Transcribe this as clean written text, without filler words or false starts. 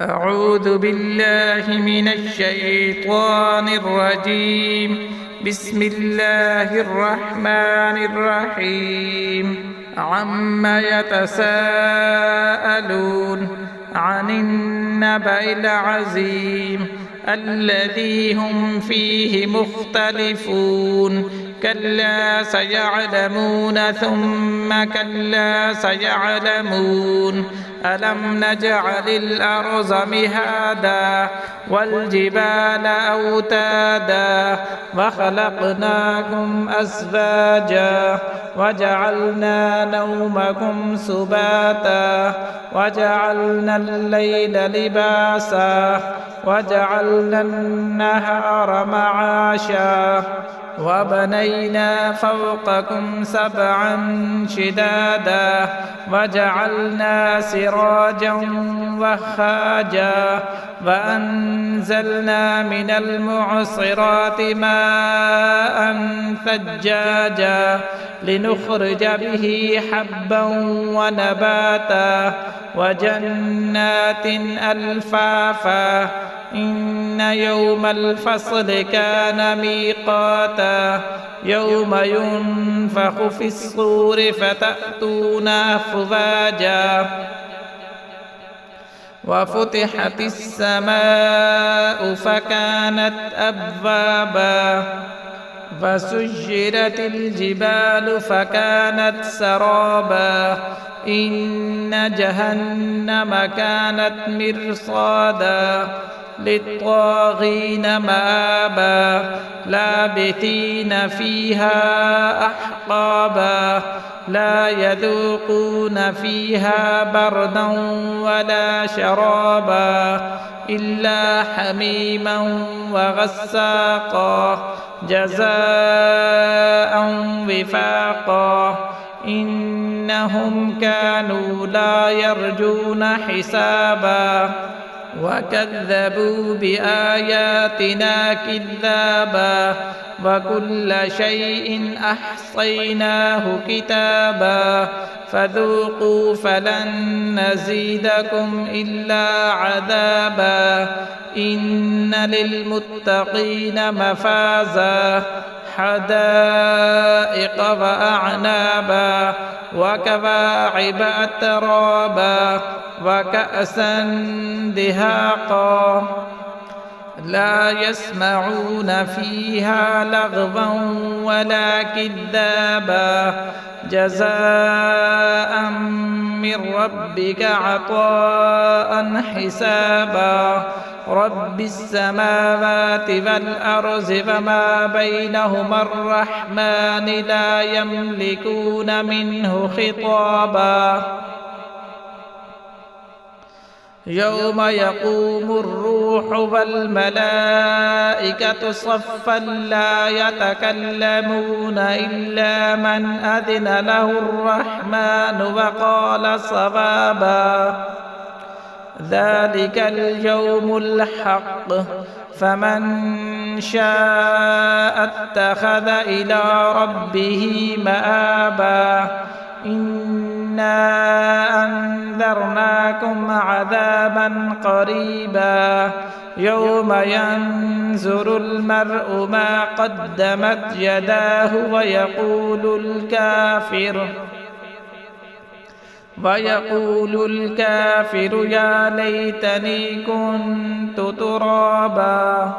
أعوذ بالله من الشيطان الرجيم. بسم الله الرحمن الرحيم. عما يتساءلون عن النبأ العظيم الذي هم فيه مختلفون. كلا سيعلمون ثم كلا سيعلمون. ألم نجعل الأرض مهادا والجبال أوتادا وخلقناكم أزواجا وجعلنا نومكم سباتا وجعلنا الليل لباسا وجعلنا النهار معاشا وبنينا فوقكم سبعا شدادا وجعلنا سراجا وهاجا وأنزلنا من المعصرات ماء ثجاجا لنخرج به حبا ونباتا وجنات ألفافا. إن يوم الفصل كان ميقاتا يوم ينفخ في الصور فتأتون أفواجا وفتحت السماء فكانت أبوابا فسجرت الجبال فكانت سرابا. إن جهنم كانت مرصادا للطاغين مآبا لابثين فيها أحقابا لا يذوقون فيها بردا ولا شرابا إلا حميما وغساقا جزاء وفاقا. إنهم كانوا لا يرجون حسابا وكذبوا بآياتنا كذابا وكل شيء أحصيناه كتابا فذوقوا فلن نزيدكم إلا عذابا. إن للمتقين مفازا حدائق وأعنابا وكواعب أترابا وكأسا دهاقا لا يسمعون فيها لغوا ولا كذابا جزاء من ربك عطاء حسابا. رب السماوات والأرض وما بينهما الرحمن لا يملكون منه خطابا. يوم يقوم الروح والملائكة صفا لا يتكلمون إلا من أذن له الرحمن وقال صوابا. ذلك اليوم الحق فمن شاء اتخذ إلى ربه مآبا. إنا أنذرناكم عذابا قريبا يوم ينظر المرء ما قدمت يداه ويقول الكافر يا ليتني كنت ترابا.